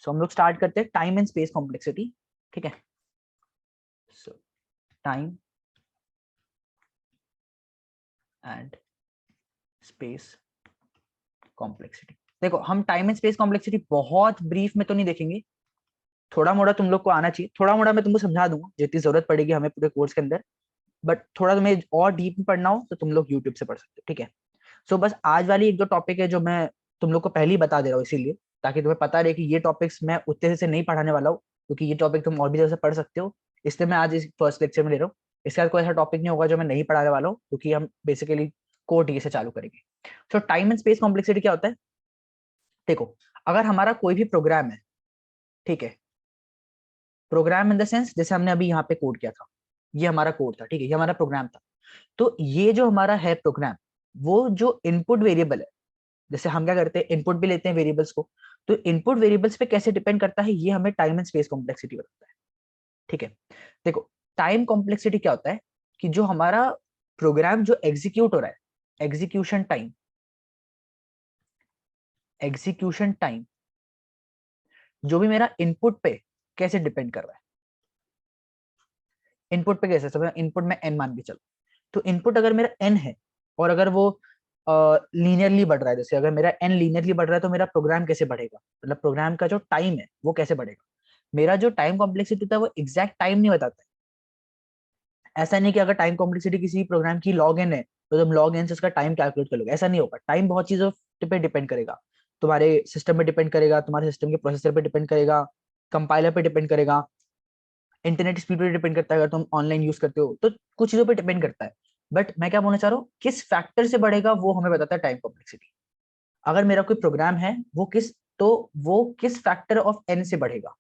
सो हम लोग स्टार्ट करते हैं टाइम एंड स्पेस कॉम्प्लेक्सिटी, ठीक है। सो टाइम एंड स्पेस कॉम्प्लेक्सिटी। देखो हम टाइम एंड स्पेस कॉम्प्लेक्सिटी बहुत ब्रीफ में तो नहीं देखेंगे, थोड़ा मोड़ा तुम लोग को आना चाहिए, थोड़ा मोड़ा मैं तुमको समझा दूंगा जितनी जरूरत पड़ेगी हमें पूरे कोर्स के अंदर, बट थोड़ा तुम्हें और डीप में पढ़ना हो तो तुम लोग यूट्यूब से पढ़ सकते हो, ठीक है। सो बस आज वाली एक दो टॉपिक है जो मैं तुम लोग को पहले ही बता दे रहा हूँ, इसीलिए ताकि तुम्हें पता रहे कि ये टॉपिक्स मैं उतने से नहीं पढ़ाने वाला हूँ, क्योंकि ये टॉपिक तुम और भी जगह से पढ़ सकते हो, इसलिए मैं आज इस फर्स्ट लेक्चर में ले रहा हूँ। इसके बाद कोई ऐसा टॉपिक नहीं होगा जो मैं नहीं पढ़ाने वाला हूँ, क्योंकि हम बेसिकली कोर टी से चालू करेंगे। सो टाइम एंड स्पेस कॉम्प्लेक्सिटी क्या होता है? देखो अगर हमारा कोई भी प्रोग्राम है, ठीक है, प्रोग्राम इन द सेंस जैसे हमने अभी यहाँ पे कोड किया था, ये हमारा कोड था, ठीक है, ये हमारा प्रोग्राम था। तो ये जो हमारा है प्रोग्राम, वो जो इनपुट वेरिएबल है, जैसे हम क्या करते हैं इनपुट भी लेते हैं वेरिएबल्स को, तो इनपुट वेरिएबल्स पे कैसे डिपेंड करता है ये हमें टाइम एंड स्पेस कॉम्प्लेक्सिटी बताता है, ठीक है। देखो टाइम कॉम्प्लेक्सिटी क्या होता है कि जो हमारा प्रोग्राम जो एग्जीक्यूट हो रहा है, एग्जीक्यूशन टाइम जो भी मेरा इनपुट पे कैसे डिपेंड कर रहा है, इनपुट पे कैसे, सब इनपुट में एन मान के चलो, तो इनपुट अगर मेरा एन है और अगर वो लीनियरली बढ़ रहा है, जैसे अगर मेरा एन लीनियरली बढ़ रहा है तो मेरा प्रोग्राम कैसे बढ़ेगा, मतलब प्रोग्राम का जो टाइम है वो कैसे बढ़ेगा। मेरा जो टाइम कॉम्प्लेक्सिटी होता है वो एग्जैक्ट टाइम नहीं बताता है। ऐसा नहीं कि अगर टाइम कॉम्प्लेक्सिटी किसी प्रोग्राम की लॉग एन है तो तुम लॉग एन से उसका टाइम कैलकुलेट कर लोगे, ऐसा नहीं होगा। टाइम बहुत चीजों पे डिपेंड करेगा, तुम्हारे सिस्टम पे डिपेंड करेगा, तुम्हारे सिस्टम के प्रोसेसर पे डिपेंड करेगा, कंपाइलर पे डिपेंड करेगा, इंटरनेट स्पीड पे डिपेंड करता है, अगर तुम ऑनलाइन यूज करते हो तो कुछ चीजों पे डिपेंड करता है। बट मैं क्या बोलना चाह रहा हूँ, किस फैक्टर से बढ़ेगा वो हमें बताता है टाइम कॉम्प्लेक्सिटी। अगर मेरा कोई प्रोग्राम है वो किस फैक्टर ऑफ एन से बढ़ेगा,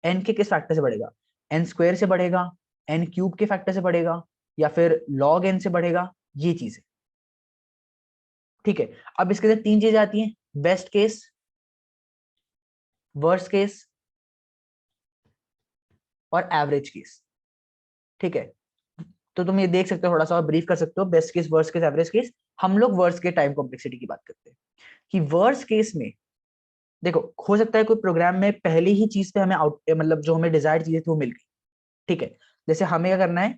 एन के किस फैक्टर से बढ़ेगा, एन स्क्वायर से बढ़ेगा, एन क्यूब के फैक्टर से बढ़ेगा, या फिर लॉग एन से बढ़ेगा, ये चीज है, ठीक है। अब इसके अंदर तीन चीजें आती हैं, बेस्ट केस, वर्स्ट केस और एवरेज केस, ठीक है। तो तुम ये देख सकते हो, थोड़ा सा ब्रीफ कर सकते हो, best case, worst case, average case. हम लोग वर्स्ट के टाइम कॉम्प्लेक्सिटी की बात करते हैं कि वर्स्ट केस में देखो हो सकता है कोई प्रोग्राम में पहली ही चीज पे हमें आउट, मतलब जो हमें डिजायर्ड चीजें थी वो मिल गई, ठीक है। जैसे हमें क्या करना है,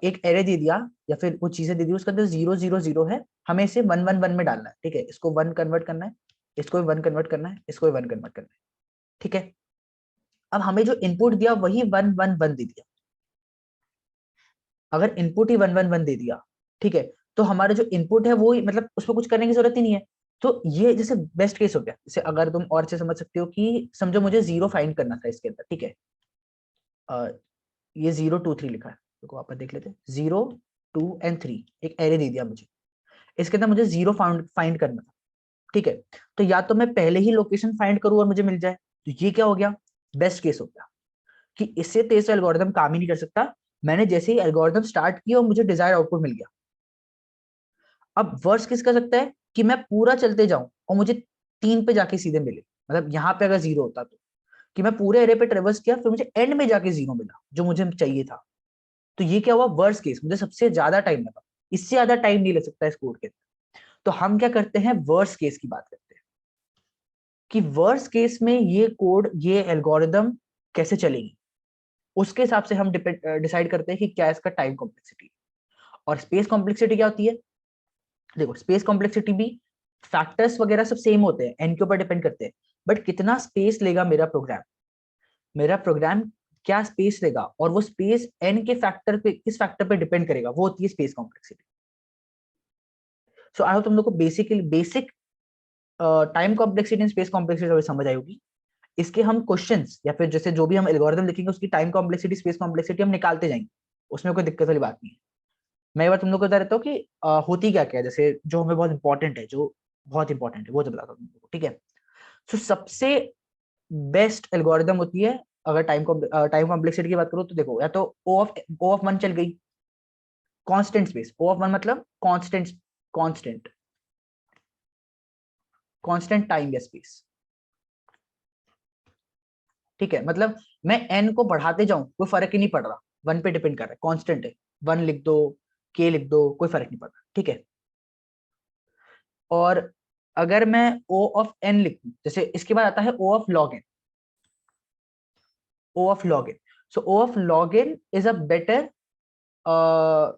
एक एरे दे दिया या फिर कुछ चीजें दे दी, उसके अंदर 0 0 0 है, हमें इसे 1 1 1 में डालना है, ठीक है, इसको 1 कन्वर्ट करना है, इसको भी 1 कन्वर्ट करना है, इसको भी 1 कन्वर्ट करना है, ठीक है। अब हमें जो इनपुट दिया वही 1 1 1 दे दिया, अगर इनपुट ही 1 1 1 दे दिया, ठीक है, तो हमारा जो इनपुट है वो ही, मतलब उसमें कुछ करने की जरूरत ही नहीं है। तो ये जैसे बेस्ट केस हो गया। जैसे अगर तुम और से समझ सकते हो कि समझो मुझे जीरो फाइंड करना था इसके अंदर, ठीक है, ये 0 2 3 लिखा है, देखो आप देख लेते, 0 2 एंड 3 एक एरे दे दिया मुझे, इसके अंदर मुझे जीरो फाइंड करना था, ठीक है। तो या तो मैं पहले ही लोकेशन फाइंड करूं और मुझे मिल जाए, तो ये क्या हो गया, बेस्ट केस हो गया कि इससे तेज एल्गोरिदम काम ही नहीं कर सकता। मैंने जैसे ही एल्गोरिदम स्टार्ट किया और मुझे डिजायर आउटपुट मिल गया। अब वर्स्ट किस कर सकता है कि मैं पूरा चलते जाऊं और मुझे 3 पे जाके सीधे मिले, मतलब यहाँ पे अगर 0 होता तो, कि मैं पूरे एरे पे ट्रेवर्स किया फिर मुझे एंड में जाके 0 मिला जो मुझे चाहिए था। तो ये क्या हुआ, वर्स्ट केस, मुझे सबसे ज्यादा टाइम लगा, इससे ज्यादा टाइम नहीं लग सकता इस कोड के। तो हम क्या करते हैं, वर्स्ट केस की बात करते हैं कि वर्स्ट केस में ये कोड, ये एल्गोरिदम कैसे चलेगी, उसके हिसाब से हम डिसाइड करते हैं कि क्या इसका टाइम कॉम्प्लेक्सिटी। और स्पेस कॉम्प्लेक्सिटी क्या होती है, देखो स्पेस कॉम्प्लेक्सिटी भी फैक्टर्स वगैरह सब सेम होते हैं, एन के ऊपर डिपेंड करते हैं, बट कितना स्पेस लेगा मेरा प्रोग्राम, मेरा प्रोग्राम क्या स्पेस लेगा, और वो स्पेस एन के फैक्टर पे, किस फैक्टर पे डिपेंड करेगा, वो होती है space complexity. So I hope तुम लोग को basic time complexity and space complexity समझ आई होगी। इसके हम क्वेश्चंस या फिर जैसे जो भी हम एल्गोरिथम लिखेंगे उसकी टाइम कॉम्प्लेक्सिटी, स्पेस कॉम्प्लेक्सिटी हम निकालते जाएंगे, उसमें कोई दिक्कत वाली बात नहीं है। मैं एक बार तुम लोग को बता देता हूँ कि होती क्या क्या है, जैसे जो हमें बहुत इंपॉर्टेंट है, जो बहुत इंपॉर्टेंट है वो तो बताता हूँ तुम लोग को, ठीक है। सो सबसे बेस्ट एल्गोरिदम होती है, अगर टाइम कॉम्प्लेक्सिटी की बात करो तो देखो, या तो O ऑफ 1 चल गई, कांस्टेंट स्पेस, O ऑफ 1 मतलब कांस्टेंट, कांस्टेंट कांस्टेंट टाइम या स्पेस, ठीक है। मतलब मैं एन को बढ़ाते जाऊं कोई फर्क ही नहीं पड़ रहा, 1 पे डिपेंड कर रहा है, कांस्टेंट है, 1 लिख दो, के लिख दो, कोई फर्क नहीं पड़ रहा, ठीक है। और अगर मैं O ऑफ N लिखूं, जैसे इसके बाद आता है O of log n, O of log n. So O of log n is a better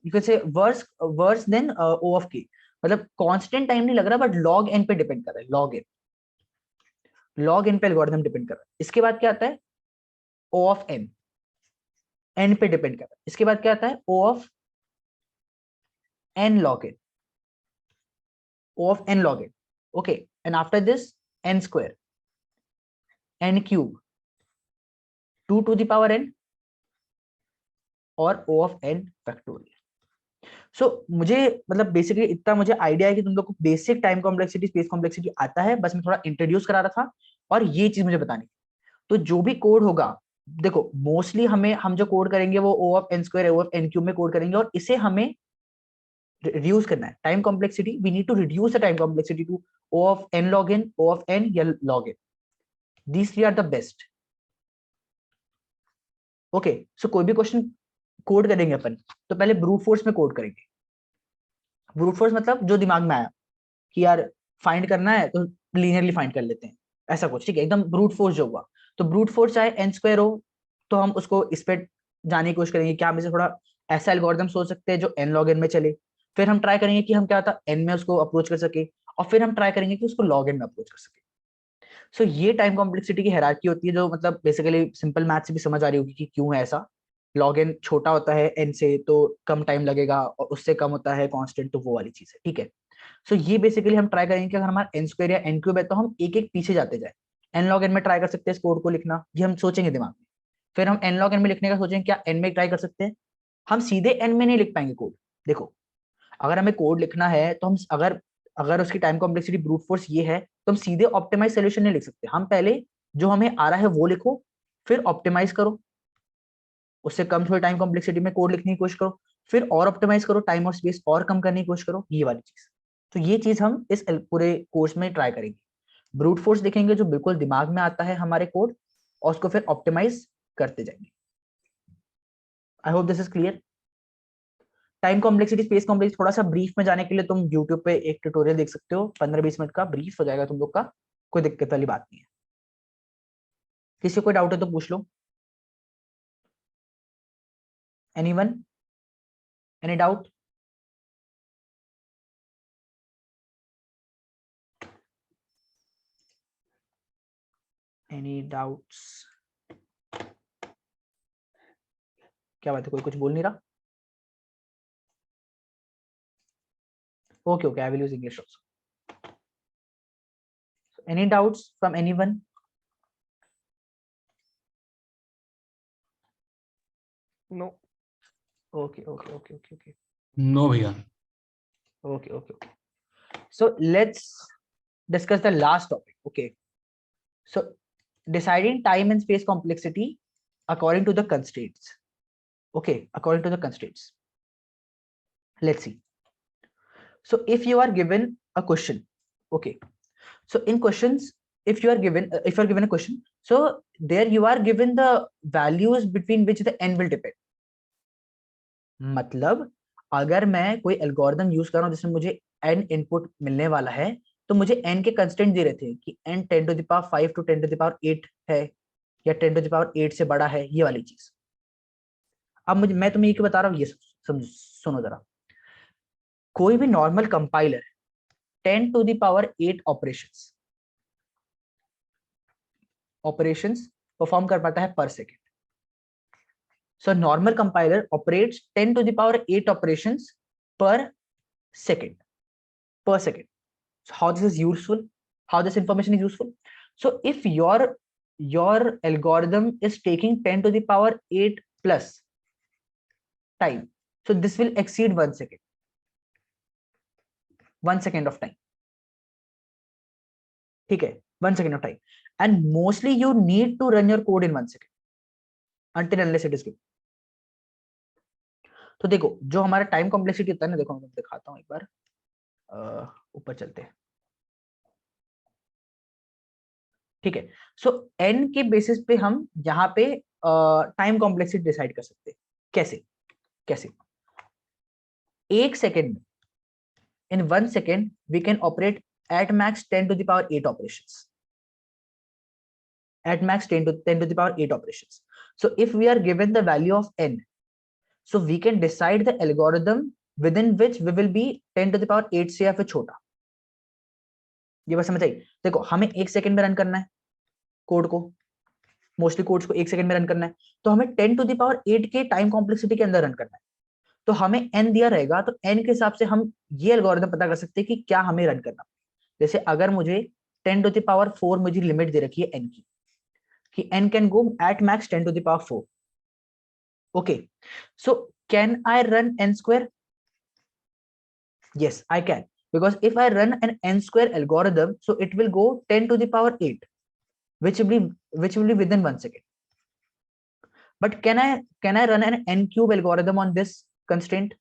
you can say worse than O of k. मतलब कांस्टेंट टाइम नहीं लग रहा, बट log n पे डिपेंड कर रहा है, log n पे algorithm depend कर रहा है। इसके बाद क्या आता है O of n, n पे डिपेंड कर रहा है। इसके बाद क्या आता है O of n log n, O of n log n, okay, and after this n square, n cube, 2 to the power n और O of n फैक्टोरियल। सो मुझे मतलब बेसिकली इतना मुझे आइडिया है कि तुम लोग को basic time complexity space complexity आता है, बस मैं थोड़ा इंट्रोड्यूस करा रहा था और ये चीज मुझे बतानी। तो जो भी कोड होगा, देखो मोस्टली हम जो कोड करेंगे वो O of n square O of n cube में कोड करेंगे, और इसे हमें रिड्यूस करना है time complexity. We need to reduce the time complexity to O of n log n, O of n या log n. These three are the best. Okay, so कोई भी क्वेश्चन कोड करेंगे अपन तो पहले ब्रूट फोर्स में code करेंगे। Brute force मतलब जो दिमाग में आया कि यार फाइंड करना है तो लीनियरली फाइंड कर लेते हैं, ऐसा कुछ, ठीक है, एकदम ब्रूट फोर्स जो हुआ। तो ब्रूट फोर्स चाहे n स्क्वायर हो तो हम उसको इस पे जाने की कोशिश करेंगे, क्या हम इसे थोड़ा ऐसा एल्गोरिथम सोच सकते हैं जो n log n में चले। फिर हम ट्राई करेंगे कि हम क्या था n में उसको अप्रोच कर सके, और फिर हम ट्राई करेंगे कि उसको log n में अप्रोच कर सके। सो ये टाइम कॉम्प्लेक्सिटी की हायरार्की होती है, जो मतलब बेसिकली सिंपल मैथ से भी समझ आ रही होगी कि क्यों है ऐसा। log n छोटा होता है n से तो कम टाइम लगेगा, और उससे कम होता है कांस्टेंट, तो वो वाली चीज है, ठीक है। सो ये बेसिकली हम ट्राई करेंगे कि अगर हमारा n स्क्वायर या n क्यूब है तो हम एक एक पीछे जाते जाए। n log n में ट्राई कर सकते हैं इस कोड को लिखना, ये हम सोचेंगे दिमाग में। फिर हम n log n में लिखने का सोचेंगे क्या n में ट्राई कर सकते हैं। हम सीधे n में नहीं लिख पाएंगे कोड। देखो अगर हमें कोड लिखना है तो हम अगर अगर उसकी टाइम कॉम्प्लेक्सिटी ब्रूट फोर्स ये है तो हम सीधे ऑप्टिमाइज सोल्यूशन नहीं लिख सकते। हम पहले जो हमें आ रहा है वो लिखो, फिर ऑप्टिमाइज करो, उससे कम थोड़ी टाइम कॉम्प्लेक्सिटी में कोड लिखने की कोशिश करो, फिर और ऑप्टिमाइज करो, टाइम और स्पेस और कम करने की कोशिश करो, ये वाली चीज। तो ये चीज हम इस पूरे कोर्स में ट्राई करेंगे। ब्रूट फोर्स लिखेंगे जो बिल्कुल दिमाग में आता है हमारे कोड, और उसको फिर ऑप्टिमाइज करते जाएंगे। आई hope this is clear. Time complexity space complexity थोड़ा सा ब्रीफ में जाने के लिए तुम YouTube पे एक ट्यूटोरियल देख सकते हो, 15-20 मिनट का ब्रीफ हो जाएगा तुम लोग का, कोई दिक्कत वाली बात नहीं है। किसी को कोई डाउट है तो पूछ लो। Anyone, any doubt? Any doubts? क्या बात है, कोई कुछ बोल नहीं रहा? Okay okay, I will use English also. Any doubts from anyone? No. Okay, okay, okay, okay, okay. No भैया। Okay, okay, okay. So let's discuss the last topic. Okay. So deciding time and space complexity according to the constraints. Okay, according to the constraints. Let's see. So if you are given a question, okay. So in questions, if you are given a question, so there you are given the values between which the n will depend. मतलब अगर मैं कोई algorithm use कर रहा हूं जिसमें मुझे n input मिलने वाला है, तो मुझे n के कंस्टेंट दे रहे थे कि n 10 to the power 5 to 10 to the power 8 है, या 10 to the power 8 से बड़ा है, ये वाली चीज। अब मैं तुम्हें ये बता रहा हूँ, ये सुनो जरा। कोई भी normal compiler 10 to the power 8 operations perform कर पाता है पर second. So normal compiler operates 10 to the power 8 operations per second. So how this is useful? How this information is useful? So if your algorithm is taking 10 to the power 8 plus time, so this will exceed 1 second. 1 second of time. ठीक है, 1 second of time. And mostly you need to run your code in 1 second. Until unless it is given. तो देखो जो हमारा time complexity होता है ना, देखो मैं दिखाता हूँ एक बार, ऊपर चलते हैं, ठीक है। सो n के बेसिस पे हम यहाँ पे टाइम कॉम्प्लेक्सिटी डिसाइड कर सकते हैं। कैसे कैसे? एक सेकेंड में, in 1 second we can operate at max 10 to the power 8 operations. At max 10 to the power 8 operations. So if we are given the value of n, so we can decide the algorithm within which we will be 10 to the power 8 से या फिर छोटा। ये बस समझ आई। देखो हमें 1 second में रन करना है कोड को, मोस्टली कोड्स को 1 सेकंड में रन करना है, तो हमें 10 टू द पावर 8 के टाइम कॉम्प्लेक्सिटी के अंदर रन करना है। तो हमें n दिया रहेगा, तो n के हिसाब से हम ये एल्गोरिथम पता कर सकते हैं कि क्या हमें रन करना। जैसे अगर मुझे 10 टू द पावर 4 मुझे लिमिट दे रखी है n की, कि n can go at max 10 to the power 4। Okay, so can I run n square? Yes, I can, because if I run an n square algorithm, so it will go 10 to the power 8, which will be within 1 second. But can I run an n cube algorithm on this constraint?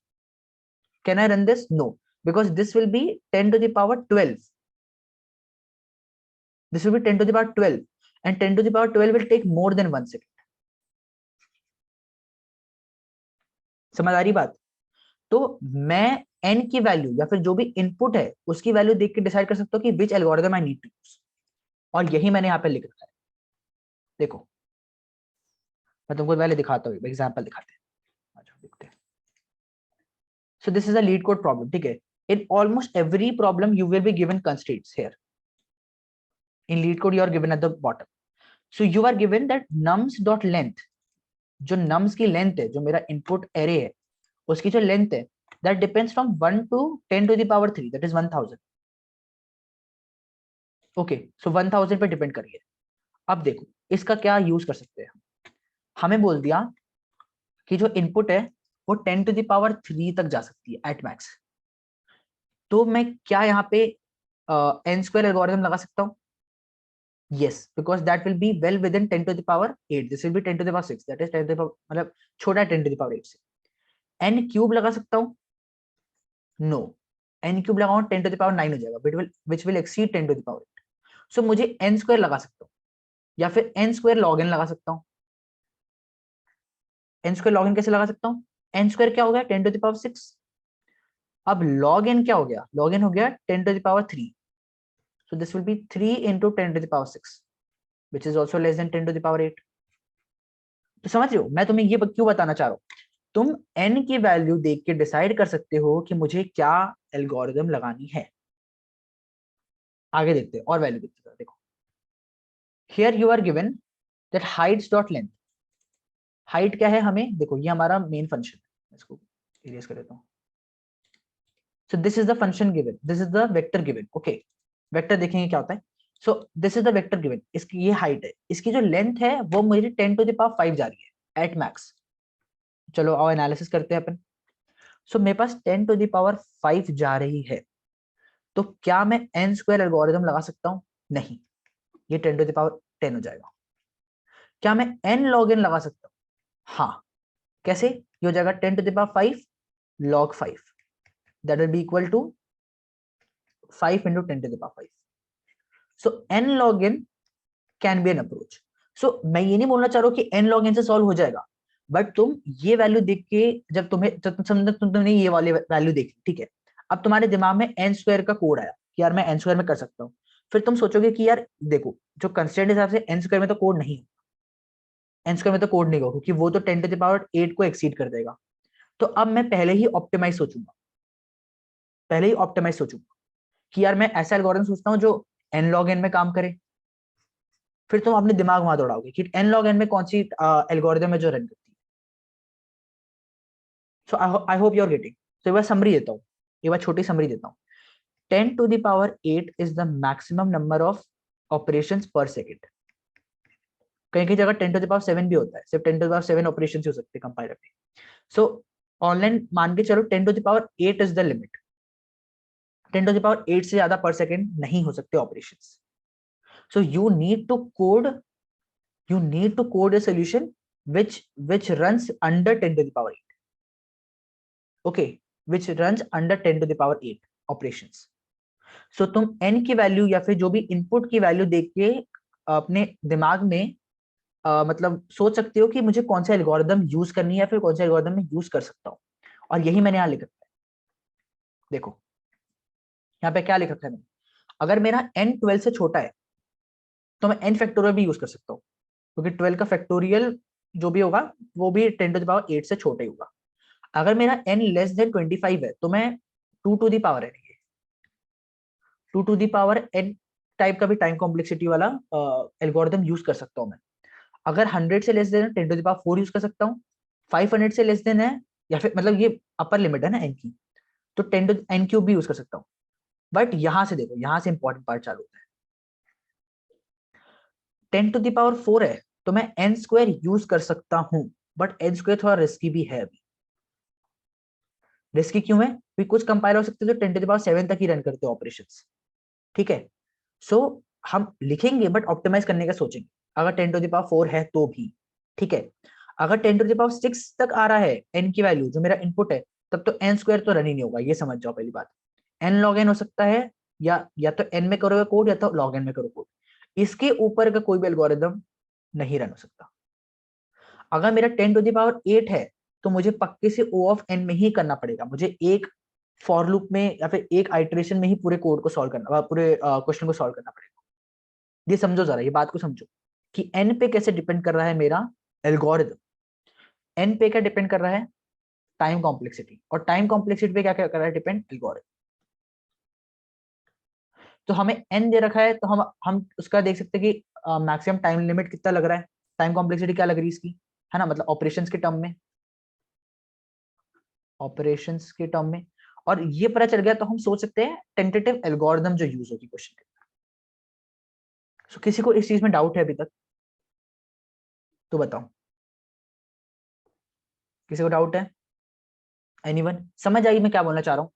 Can I run this? No, because this will be 10 to the power 12. This will be 10 to the power 12, and 10 to the power 12 will take more than 1 second. समझ आ रही बात? तो मैं n की value या फिर जो भी इनपुट है उसकी वैल्यू देख के डिसाइड कर सकता हूँ कि which algorithm I need to use, और यही मैंने यहाँ पे लिख रखा है। देखो मैं तुमको पहले दिखाता हूँ, एग्जांपल दिखाते हैं। अच्छा देखते हैं। So this is a LeetCode problem, ठीक है। In almost every problem you will be given constraints here. In LeetCode you are given at the bottom, so you are given that nums dot length, जो nums की length है, जो मेरा input array है उसकी जो length है, that depends from 1 to 10 to the power 3, that is 1000. Okay, सो 1000 पे डिपेंड करिए। अब देखो इसका क्या यूज कर सकते हैं। हमें बोल दिया कि जो इनपुट है वो 10 टू द पावर 3 तक जा सकती है एट मैक्स। तो मैं क्या यहाँ पे n स्क्वायर एल्गोरिथम लगा सकता हूँ? yes, because that will be well within 10 to the power 8, this will be 10 to the power 6, that is 10 to the power, मतलब छोटा 10 to the power 8 से। n क्यूब लगा सकता हूँ? नो, n क्यूब लगाऊं 10 टू द पावर 9 हो जाएगा, which will exceed 10 to the power 8। सो मुझे n स्क्वायर लगा सकता हूँ, या फिर n स्क्वायर लॉग n लगा सकता हूँ। n स्क्वायर लॉग n कैसे लगा सकता हूँ? n स्क्वायर क्या हो गया? 10 टू द पावर 6। अब log n क्या हो गया? log n हो गया 10 to the power 3, so this will be 3 into 10 to the power 6, which is also less than 10 to the power 8। तो समझ रहे हो मैं तुम्हें ये क्यों बताना चाह रहा हूँ? तुम n की वैल्यू देख के डिसाइड कर सकते हो कि मुझे क्या एल्गोरिथम लगानी है। आगे देखते हैं और वैल्यू देखते हैं। देखो here you are given that heights dot length, height क्या है हमें, देखो ये हमारा मेन फंक्शन है, इसको इरेज कर देता हूँ। सो this is the function given, this is the vector given. Okay, vector देखेंगे क्या होता है। सो this is the vector given, इसकी ये हाइट है, इसकी जो लेंथ है वो मेरी 10 टू द पावर 5 जा रही है एट मैक्स। चलो आओ एनालिसिस करते हैं अपन। सो मेरे पास 10 टू द पावर 5 जा रही है, तो क्या मैं n स्क्वायर एल्गोरिथम लगा सकता हूँ? नहीं, ये 10 टू द पावर 10 हो जाएगा। क्या मैं n log n लगा सकता हूँ? हाँ, कैसे? ये हो जाएगा 10 to the power 5 log 5, that will be equal to 5 into 10 to the power 5. So n log n can be an approach. So मैं ये नहीं बोलना चाह रहा हूँ कि n log n से सॉल्व हो जाएगा, बट तुम ये वैल्यू देख के जब तुमने ये वाली वैल्यू देखी, ठीक है, अब तुम्हारे दिमाग में n स्क्वायर का कोड आया कि यार मैं n स्क्वायर में कर सकता हूँ। फिर तुम सोचोगे कि यार देखो जो कंस्ट्रेंट हिसाब से n स्क्वायर में तो कोड नहीं, n स्क्वायर में तो कोड नहीं होगा क्योंकि वो तो 10 टू द पावर 8 को एक्सीड कर देगा। तो अब मैं पहले ही ऑप्टिमाइज सोचूंगा, कि यार मैं ऐसा एल्गोरिथम सोचता हूँ जो n log n में काम करे। फिर तुम अपने दिमाग वहां दौड़ाओगे कि n log n में कौन सी एल्गोरिथम है जो रन करती है। So I hope you are getting. तो एक बार समरी देता हूँ, एक बार छोटी समरी देता हूँ। 10 to the power 8 is the maximum number of operations per second. कहीं कहीं जगह 10 टू द पावर 7 भी होता है, सिर्फ 10 टू द पावर 7 ऑपरेशन हो सकते हैं कंपाइलर पे। सो ऑनलाइन मान के चलो 10 to the power 8 is the limit, 10 to the power 8 से ज्यादा पर सेकंड नहीं हो सकते operations. So you need to code a solution which runs under 10 to the power 8. Okay, which runs under 10 to the power 8 operations. So तुम n की value या फिर जो भी इनपुट की वैल्यू देख के अपने दिमाग में मतलब सोच सकते हो कि मुझे कौन सा एल्गोरिथम यूज करनी है या फिर कौन सा एल्गोरिथम मैं यूज कर सकता हूँ। और यही मैंने यहाँ लिख रखा है। देखो यहाँ पे क्या लिख रखा है मैंने, अगर मेरा n 12 से छोटा है तो मैं n फैक्टोरियल भी यूज कर सकता हूँ, क्योंकि 12 का फैक्टोरियल जो भी होगा वो भी 10⁸ से छोटा ही होगा। अगर मेरा n लेस देन 25 है तो मैं 2 to the power n 2 to the power n type का भी टाइम कॉम्प्लेक्सिटी वाला एल्गोरिथम यूज कर सकता हूँ मैं। अगर 100 से लेस देन है 10⁴ यूज कर सकता हूँ। 500 से लेस देन है, या फिर मतलब ये अपर लिमिट है ना n की, तो 10⁻³ भी यूज कर सकता हूँ। बट यहां से देखो, यहां से इंपॉर्टेंट पार्ट चालू होता है। 10⁴ है तो मैं n² यूज कर सकता हूं, बट n² थोड़ा रिस्की भी है अभी। रिस्की क्यों है? क्योंकि कुछ कंपाइलर हो सकते हैं जो 10⁷ तक ही रन करते हैं ऑपरेशंस। ठीक है, सो हम लिखेंगे बट ऑप्टिमाइज करने का सोचेंगे अगर 10⁴ है तो भी। ठीक है, अगर 10⁶ तक आ रहा है n की वैल्यू जो मेरा इनपुट है, तब तो n² तो रन ही नहीं होगा, ये समझ जाओ पहली बात। n log n हो सकता है, या तो n में करोगे कोड या तो log n में करो कोड, इसके ऊपर का कोई भी एल्गोरिदम नहीं रन हो सकता। अगर मेरा 10⁸ है तो मुझे पक्के से O ऑफ n में ही करना पड़ेगा, मुझे एक फॉर लूप में या फिर एक आइटरेशन में ही पूरे कोड को सॉल्व करना, पूरे क्वेश्चन को सॉल्व करना पड़ेगा। ये समझो जरा, ये बात को समझो कि n पे कैसे डिपेंड कर रहा है मेरा एल्गोरिदम। n पे क्या डिपेंड कर रहा है? Time complexity. और टाइम कॉम्प्लेक्सिटी पे क्या क्या कर रहा है डिपेंड? एल्गोरिदम। तो हमें n दे रखा है तो हम उसका देख सकते हैं कि मैक्सिमम टाइम लिमिट कितना लग रहा है, टाइम कॉम्प्लेक्सिटी क्या लग रही है इसकी, है ना, मतलब ऑपरेशंस के टर्म में, ऑपरेशंस के टर्म में। और ये पता चल गया तो हम सोच सकते हैं टेंटेटिव एल्गोरिदम जो यूज होगी क्वेश्चन के। सो किसी को इस चीज में डाउट है अभी तक? तो बताओ, किसी को डाउट है? एनीवन? समझ आई मैं क्या बोलना चाह रहा हूँ?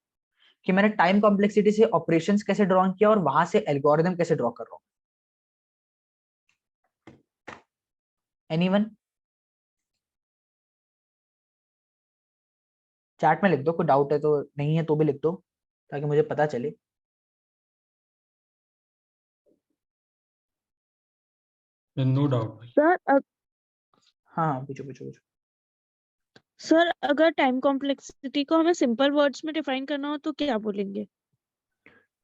कि मैंने टाइम कॉम्प्लेक्सिटी से ऑपरेशंस कैसे ड्रॉ किया और वहां से एल्गोरिदम कैसे ड्रॉ कर रहा हूँ। एनीवन? चैट में लिख दो, कोई डाउट है तो, नहीं है तो भी लिख दो ताकि मुझे पता चले। नो डाउट सर हाँ पूछो पूछो पूछो। सर अगर टाइम कॉम्प्लेक्सिटी को हमें सिंपल वर्ड्स में डिफाइन करना हो तो क्या बोलेंगे?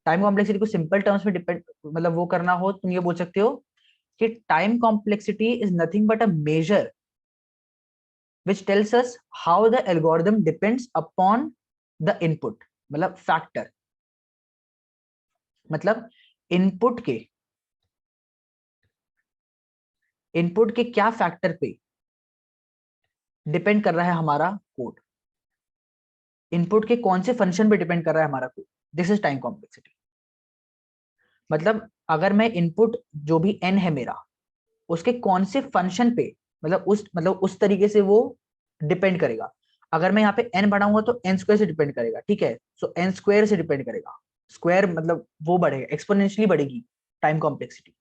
टाइम कॉम्प्लेक्सिटी को सिंपल टर्म्स में डिपेंड, मतलब वो करना हो, तुम ये बोल सकते हो कि time complexity is nothing but a measure which tells us how the algorithm depends upon the input, मतलब फैक्टर, मतलब इनपुट के क्या फैक्टर पे डिपेंड कर रहा है हमारा कोड, इनपुट के कौन से फंक्शन पे डिपेंड कर रहा है हमारा code. This is time complexity. मतलब अगर मैं इनपुट जो भी n है मेरा, उसके कौन से फंक्शन पे, मतलब उस तरीके से वो डिपेंड करेगा। अगर मैं यहाँ पे n बढ़ाऊंगा तो n² से डिपेंड करेगा, ठीक है, सो n² से डिपेंड करेगा। स्क्वायर मतलब वो बढ़ेगा, एक्सपोनेंशियली बढ़ेगी टाइम कॉम्प्लेक्सिटी।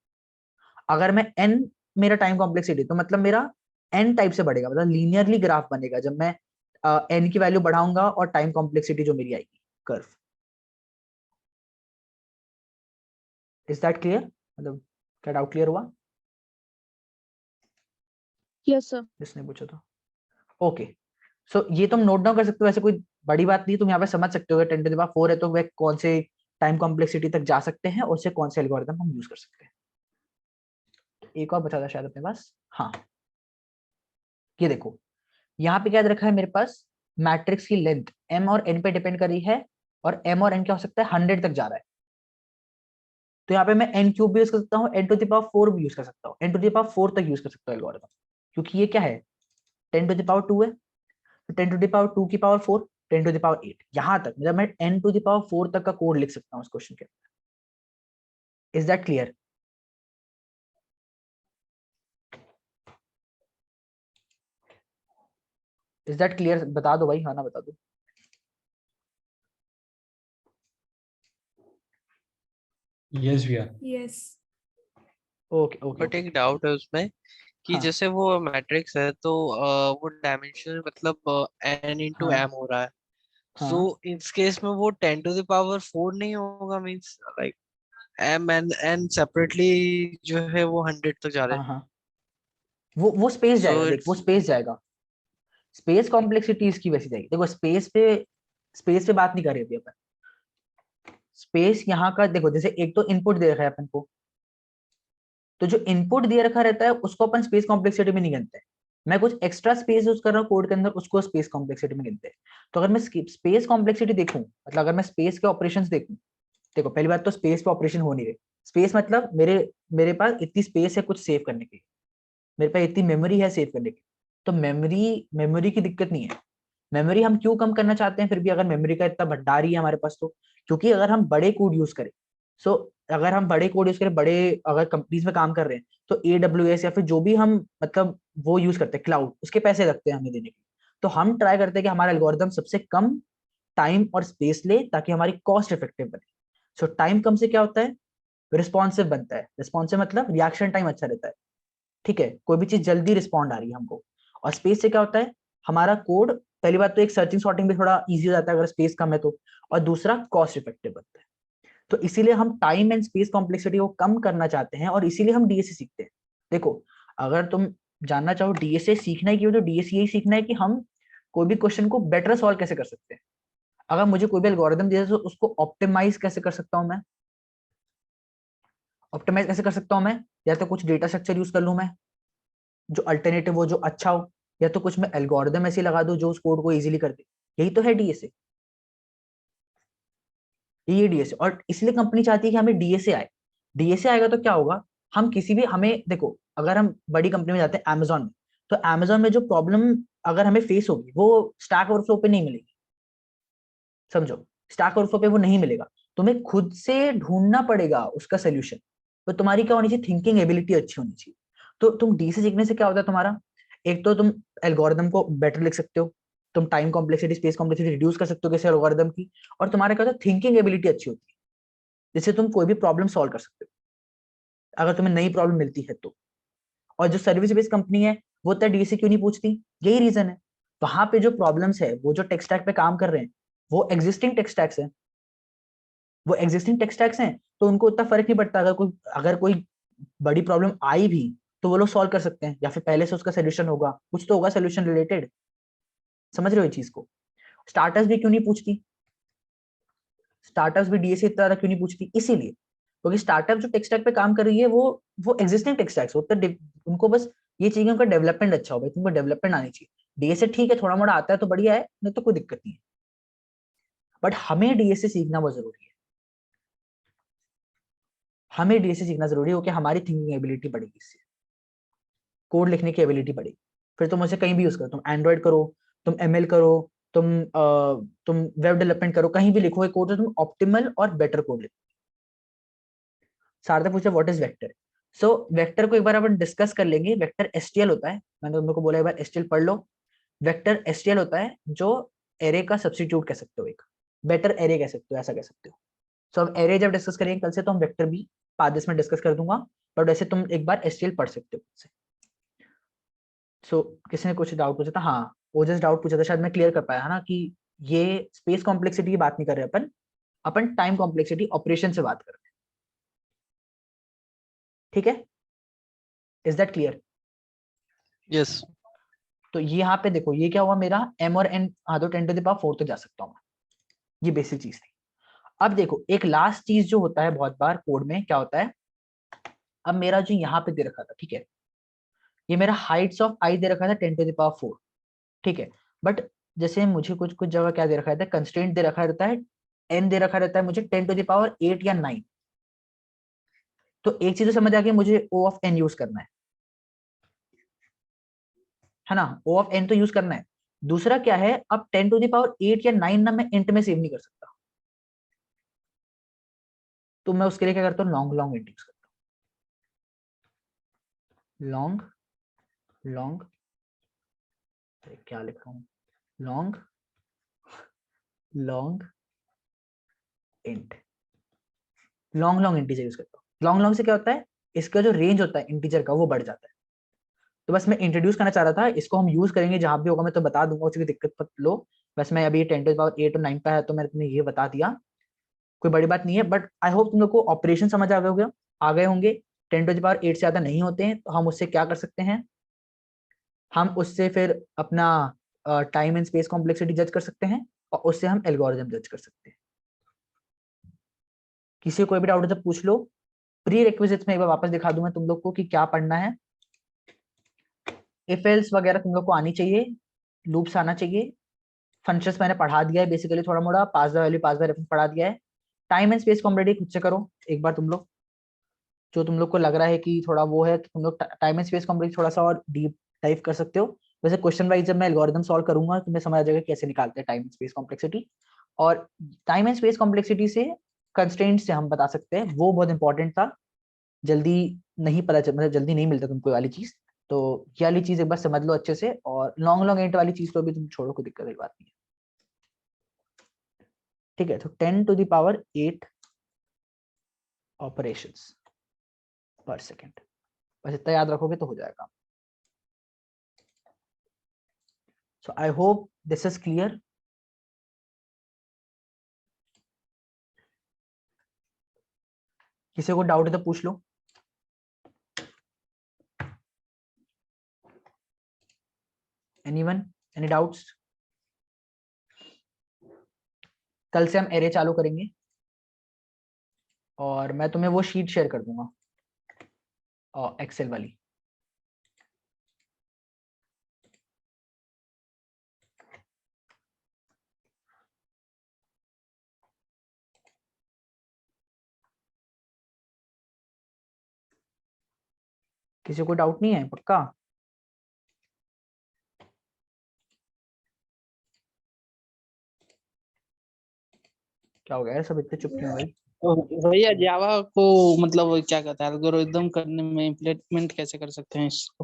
अगर मैं n मेरा टाइम कॉम्प्लेक्सिटी तो मतलब मेरा n टाइप से बढ़ेगा, मतलब लीनियरली ग्राफ बनेगा जब मैं n की वैल्यू बढ़ाऊंगा और टाइम कॉम्प्लेक्सिटी जो मेरी आएगी कर्व। Is that clear? मतलब क्या डाउट क्लियर हुआ? Yes sir. जिसने पूछा था। ओके, सो ये तुम नोट डाउन कर सकते हो, ऐसे कोई बड़ी बात नहीं, तुम यहाँ पे समझ सकते हो 10⁴ है तो वह कौन से टाइम कॉम्प्लेक्सिटी तक जा सकते हैं और उससे कौन से एल्गोरिदम हम यूज कर सकते हैं। एक और बचा था शायद अपने पास, हाँ ये देखो, यहाँ पे क्या रखा है मेरे पास, मैट्रिक्स की लेंथ m और n पे डिपेंड कर रही है, और m और n क्या हो सकता है 100 तक जा रहा है। तो यहाँ पे मैं n³ भी यूज कर सकता हूँ, n⁴ भी यूज कर सकता हूँ, n⁴ तक यूज कर सकता हूँ एल्गोरिदम, क्योंकि ये क्या है 10⁻² है, तो 10⁻² की पावर 4, 10⁸ यहां तक, मतलब मैं n⁴ तक का कोड लिख सकता हूँ इस क्वेश्चन के। Is that clear? Is that clear? बता दो भाई, हाँ ना बता दो। यस भैया। Yes. Okay okay but okay, एक डाउट है उसमें कि हाँ जैसे वो मैट्रिक्स है तो वो डायमेंशन मतलब n इंटू हाँ m हो रहा है। सो हाँ इस केस में वो 10⁴ नहीं होगा, means like m and n separately जो है वो 100 तक जा रहे हाँ हैं। हाँ, वो स्पेस सो जाएगा, देख वो इट्स स्पेस जाएगा, स्पेस कॉम्प्लेक्सिटी इसकी वैसी जाएगी। देखो स्पेस पे बात नहीं कर रहे अभी अपन। स्पेस यहाँ का देखो, जैसे एक तो इनपुट दे रखा है अपन को, तो जो इनपुट दिया रखा रहता है उसको अपन स्पेस कॉम्प्लेक्सिटी में नहीं गिनते हैं। मैं कुछ एक्स्ट्रा स्पेस यूज कर रहा हूँ कोड के अंदर, उसको स्पेस कॉम्प्लेक्सिटी में गिनते हैं। तो अगर मैं स्पेस कॉम्प्लेक्सिटी देखूं, मतलब अगर मैं स्पेस के ऑपरेशंस देखूं, देखो पहली बात तो स्पेस पे ऑपरेशन हो नहीं रहे। स्पेस मतलब मेरे पास इतनी स्पेस है कुछ सेव करने की, मेरे पास इतनी मेमोरी है सेव करने की, तो मेमोरी की दिक्कत नहीं है। मेमोरी हम क्यों कम करना चाहते हैं फिर भी, अगर मेमोरी का इतना भंडार ही है हमारे पास तो, क्योंकि अगर हम बड़े कोड यूज करें, सो अगर हम बड़े कोड यूज करें, बड़े अगर कंपनीज में काम कर रहे हैं, तो AWS या फिर जो भी हम मतलब वो यूज करते हैं क्लाउड, उसके पैसे लगते हैं हमें देने के। तो हम ट्राई करते हैं कि हमारा एल्गोरिदम सबसे कम टाइम और स्पेस ले, ताकि हमारी कॉस्ट इफेक्टिव बने। सो टाइम कम से क्या होता है, रिस्पॉन्सिव बनता है। रिस्पॉन्सिव मतलब रिएक्शन टाइम अच्छा रहता है, ठीक है, कोई भी चीज जल्दी रिस्पॉन्ड आ रही है हमको। और स्पेस से क्या होता है, हमारा कोड पहली बात तो एक सर्चिंग सॉर्टिंग भी थोड़ा इजी हो जाता है अगर स्पेस कम है तो, और दूसरा कॉस्ट इफेक्टिव बनता है। तो इसीलिए हम टाइम एंड स्पेस कॉम्प्लेक्सिटी को कम करना चाहते हैं, और इसीलिए हम डीएसए सीखते हैं। देखो अगर तुम जानना चाहो डीएसए सीखना है क्यों, तो डीएसए यही सीखना है कि हम कोई भी क्वेश्चन को बेटर सॉल्व कैसे कर सकते हैं। अगर मुझे कोई भी एल्गोरिदम दिया तो उसको ऑप्टिमाइज कैसे कर सकता हूं मैं, ऑप्टिमाइज कैसे कर सकता हूं मैं, या तो कुछ डेटा स्ट्रक्चर यूज कर लूं मैं जो अल्टरनेटिव हो, जो अच्छा हो, या तो कुछ मैं एल्गोरिदम ऐसे लगा दूं जो उस कोड को इजीली कर दे। यही तो है डीएसए, ये डीएसए। और इसलिए कंपनी चाहती है कि हमें डीएसए आए। डीएसए आएगा तो क्या होगा, हम किसी भी, हमें देखो अगर हम बड़ी कंपनी में जाते हैं अमेजोन में, तो अमेजोन में जो प्रॉब्लम अगर हमें फेस होगी वो स्टैक ओवरफ्लो पे नहीं मिलेगी, समझो, स्टैक ओवरफ्लो पे वो नहीं मिलेगा, तुम्हें खुद से ढूंढना पड़ेगा उसका सोल्यूशन। तो तुम्हारी क्या होनी चाहिए, थिंकिंग एबिलिटी अच्छी होनी चाहिए। तो तुम डीएसए सीखने से क्या होता है तुम्हारा, एक तो तुम एल्गोरिदम को बेटर लिख सकते हो, तुम time complexity space complexity reduce कर सकते हो किसी एल्गोरिदम की, और तुम्हारा क्या होता है, थिंकिंग एबिलिटी अच्छी होती है, जिससे तुम कोई भी प्रॉब्लम सॉल्व कर सकते हो अगर तुम्हें नई प्रॉब्लम मिलती है तो। और जो सर्विस बेस्ड कंपनी है वो तो डीएसए क्यों नहीं पूछती, यही रीजन है। वहां पे जो प्रॉब्लम्स है, वो जो टेक स्टैक पे काम कर रहे हैं, वो एग्जिस्टिंग टेक स्टैक्स है, वो एग्जिस्टिंग टेक स्टैक्स हैं, तो उनको उतना फर्क नहीं पड़ता। अगर कोई बड़ी प्रॉब्लम आई भी तो वो लोग सॉल्व कर सकते हैं, या फिर पहले से उसका सोल्यूशन होगा, कुछ तो होगा सोल्यूशन रिलेटेड। समझ रहे हो ये चीज को। स्टार्टअप्स भी क्यों नहीं पूछती, स्टार्टअप्स भी डीएसए इतना क्यों नहीं पूछती, इसीलिए क्योंकि स्टार्टअप जो टेक स्टैक पे काम कर रही है वो एग्जिस्टिंग टेक स्टैक्स होता है, उनको बस ये चाहिए उनका डेवलपमेंट अच्छा हो, भाई तुमको डेवलपमेंट आनी चाहिए। डीएसए ठीक है, थोड़ा मोड़ा आता है तो बढ़िया है, नहीं तो कोई दिक्कत नहीं है, बट हमें डीएसए सीखना बहुत जरूरी है। हमें डीएसए सीखना जरूरी है, क्योंकि हमारी थिंकिंग एबिलिटी बढ़ेगी इससे, कोड लिखने की एबिलिटी बढ़ेगी। फिर तुम उसे कहीं भी यूज करो, तुम एंड्रॉइड करो, तुम एमएल करो, तुम वेब डेवलपमेंट करो, कहीं भी लिखो कोड तो तुम ऑप्टिमल और बेटर कोड लिखो। सारदा पूछा what is vector. So vector को एक बार अपन डिस्कस कर लेंगे। वेक्टर एसटीएल होता है, मैंने तुम लोग को बोला एक बार एसटीएल पढ़ लो। वेक्टर एसटीएल होता है जो एरे का सब्स्टिट्यूट कह सकते हो, एक बेटर एरे कह सकते हो, ऐसा कह सकते हो। सो अब एरे जब डिस्कस करेंगे कल से, तो हम वेक्टर भी 5-10 में डिस्कस कर दूंगा, बट वैसे तुम एक बार एसटीएल पढ़ सकते हो। सो किसी ने कुछ डाउट पूछा था, हाँ ओजस डाउट पूछा था, शायद मैं क्लियर कर पाया है ना, कि ये स्पेस कॉम्प्लेक्सिटी की बात नहीं कर रहे अपन, अपन टाइम कॉम्प्लेक्सिटी ऑपरेशन से बात कर रहे हैं, ठीक है, इज दैट क्लियर। यस। तो ये यहाँ पे देखो, ये क्या हुआ मेरा m और n, हाँ तो 10⁴ तक जा सकता हूँ मैं, ये बेसिक चीज थी। अब देखो एक लास्ट चीज जो होता है बहुत बार कोड में, क्या होता है, अब मेरा जो यहाँ पे दे रखा था, ठीक है, ये मेरा हाइट्स ऑफ आई दे रखा था 10⁴, ठीक है, बट जैसे मुझे कुछ कुछ जगह क्या दे रखा रहता है, कंस्ट्रेंट दे रखा रहता है, n दे रखा रहता है मुझे 10⁸ या 9। तो एक चीज तो समझ आ गई, मुझे O ऑफ n यूज करना है ना, O ऑफ n तो यूज करना है। दूसरा क्या है, अब 10⁸ या 9 ना मैं इंट में सेव नहीं कर सकता, तो मैं उसके लिए क्या करता हूँ, लॉन्ग लॉन्ग इंट यूज करता हूँ। लॉन्ग लॉन्ग, क्या लिख रहा हूँ, long long int, long long integer use करता हूँ। लॉन्ग लॉन्ग से क्या होता है, इसका जो रेंज होता है इंटीजर का वो बढ़ जाता है। तो बस मैं इंट्रोड्यूस करना चाह रहा था, इसको हम यूज करेंगे जहां भी होगा, मैं तो बता दूंगा, उसकी दिक्कत मत लो। बस मैं अभी 10⁸ और 9 पे है तो मैंने तुम्हें ये बता दिया, कोई बड़ी बात नहीं है, बट आई होप तुम लोग को ऑपरेशन समझ आ गए होंगे। 10⁸ से ज्यादा नहीं होते हैं, तो हम उससे क्या कर सकते हैं, हम उससे फिर अपना टाइम एंड स्पेस कॉम्प्लेक्सिटी जज कर सकते हैं, और उससे हम एल्गोरिथम जज कर सकते हैं। किसी को कोई भी डाउट है तो पूछ लो। प्री रिक्विजिट्स में एक बार वापस दिखा दूं मैं तुम लोग को कि क्या पढ़ना है। इफ एल्स वगैरह तुम लोग को आनी चाहिए, लूप्स आना चाहिए, फंक्शंस मैंने पढ़ा दिया है बेसिकली थोड़ा मोड़ा, pass the value pass the reference पढ़ा दिया है। टाइम एंड स्पेस कॉम्प्लेक्सिटी खुद से करो एक बार तुम लोग, जो तुम लोग को लग रहा है कि थोड़ा वो है कि तुम लोग टाइम एंड स्पेस कॉम्प्लेक्सिटी थोड़ा सा और डीप डाइव कर सकते हो। वैसे क्वेश्चन वाइज जब मैं एल्गोरिथम सॉल्व करूंगा तुम्हें समझ आ जाएगा कैसे निकालते हैं टाइम एंड स्पेस कॉम्प्लेक्सिटी। और टाइम एंड स्पेस कॉम्प्लेक्सिटी से कंस्ट्रेंट से हम बता सकते हैं, वो बहुत इंपॉर्टेंट था, जल्दी नहीं पता चल, मतलब जल्दी नहीं मिलता तुमको वाली चीज। तो ये वाली चीज एक बार समझ लो अच्छे से, और लॉन्ग लॉन्ग एंड वाली चीज को भी तुम छोड़ो, कोई दिक्कत की बात नहीं है। ठीक है, तो 10⁸ ऑपरेशंस पर सेकेंड, बस इतना याद रखोगे तो हो जाएगा। So I hope this is clear. किसी को डाउट है तो पूछ लो। Anyone, any doubts? कल से हम एरे चालू करेंगे और मैं तुम्हें वो शीट शेयर कर दूंगा, एक्सेल वाली। किसी को डाउट नहीं है पक्का? क्या हो गया यार, सब इतने चुप क्यों हो भाई? तो भैया जावा को मतलब क्या कहता है, एल्गोरिदम करने में इम्प्लीमेंट कैसे कर सकते हैं इसको,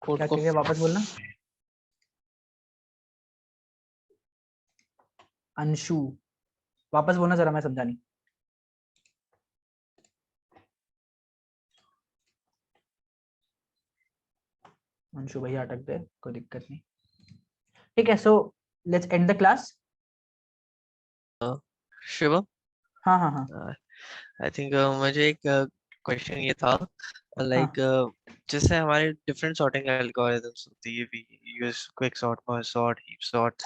कोड क्या को? क्या वापस बोलना। अंशु, वापस बोलना जरा, मैं समझा नहीं। अंशु भैया अटक गए, कोई दिक्कत नहीं। ठीक है, so let's end the class. Shivam, हाँ हाँ हाँ आई थिंक मुझे एक क्वेश्चन ये था, लाइक हाँ। जैसे हमारे डिफरेंट सॉर्टिंग एल्गोरिथम्स होती है, we use quick sort, merge sort, heap sort,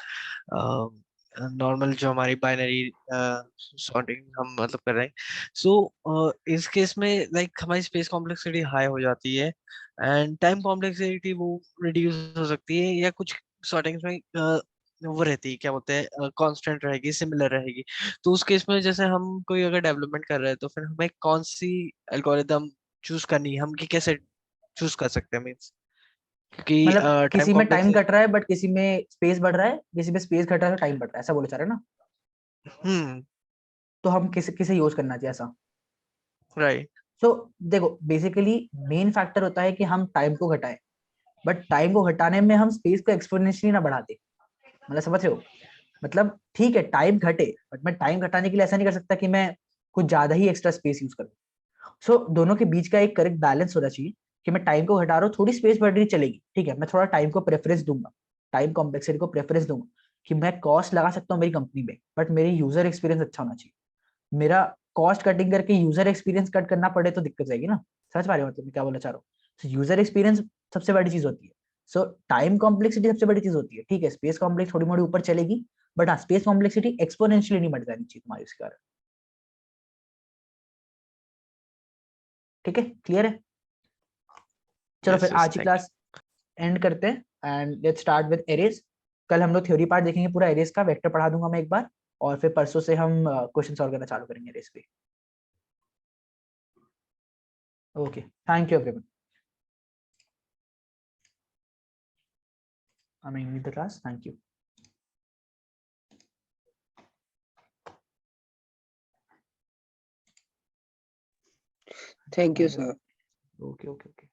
normal जो हमारी बाइनरी सॉर्टिंग हम मतलब कर रहे हैं। सो इस केस में लाइक हमारी स्पेस कॉम्प्लेक्सिटी हाई हो जाती है एंड टाइम कॉम्प्लेक्सिटी वो रिड्यूस हो सकती है, या कुछ सॉर्टिंग्स में वो रहती है, क्या बोलते हैं, कांस्टेंट रहेगी, सिमिलर रहेगी। तो उस केस में जैसे हम कोई अगर डेवलपमेंट कर रहे हैं तो फिर हमें कौन सी एल्गोरिदम चूज करनी है, हम कि कैसे चूज कर सकते हैं, मींस क्योंकि मतलब टाइम किसी में टाइम कॉम्प्लेक्स। घट रहा है बट किसी में स्पेस बढ़ रहा है, किसी में स्पेस घट रहा है तो टाइम बढ़ रहा है, ऐसा बोले चाह रहे हैं ना? हम्म, तो हम किसे किसे यूज करना चाहिए ऐसा? राइट। सो देखो, बेसिकली मेन फैक्टर होता है कि हम टाइम को घटाएं, बट टाइम को घटाने में हम स्पेस को एक्सपोनेंशियली ना बढ़ा दे। मतलब समझ रहे हो? मतलब ठीक है टाइम घटे, बट मैं टाइम घटाने के लिए ऐसा नहीं कर सकता कि मैं कुछ ज्यादा ही एक्स्ट्रा स्पेस यूज करूं। सो दोनों के बीच का एक करेक्ट बैलेंस होना चाहिए कि मैं टाइम को घटा रहा हूँ, थोड़ी स्पेस बढ़ रही चलेगी, ठीक है, मैं थोड़ा टाइम को प्रेफरेंस दूंगा, टाइम कॉम्प्लेक्सिटी को प्रेफरेंस दूंगा कि मैं कॉस्ट लगा सकता हूँ मेरी कंपनी में, बट मेरी यूजर एक्सपीरियंस अच्छा होना चाहिए। मेरा कॉस्ट कटिंग करके यूजर एक्सपीरियंस कट करना पड़े तो दिक्कत जाएगी ना। समझ पा रहे हो मतलब मैं क्या बोलना चाह रहा हूँ? यूजर एक्सपीरियंस सबसे बड़ी चीज होती है। सो टाइम कॉम्प्लेक्सिटी सबसे बड़ी चीज होती है, ठीक है, स्पेस कॉम्प्लेक्स थोड़ी मोड़ी ऊपर चलेगी, बट हाँ स्पेस कॉम्प्लेक्सिटी एक्सपोनेंशियली नहीं बढ़ जानी चाहिए तुम्हारी उसके कारण। ठीक है, क्लियर है? चलो फिर यस यस, आज की थैंक क्लास एंड करते हैं and let's start with arrays. कल हम लोग थ्योरी पार्ट देखेंगे पूरा एरेज का, वेक्टर पढ़ा दूंगा मैं एक बार, और फिर परसों से हम क्वेश्चन सॉल्व करना चालू करेंगे एरेज पे। Okay, thank you everyone. I am ending the class, thank you. Thank you, sir. Okay okay okay.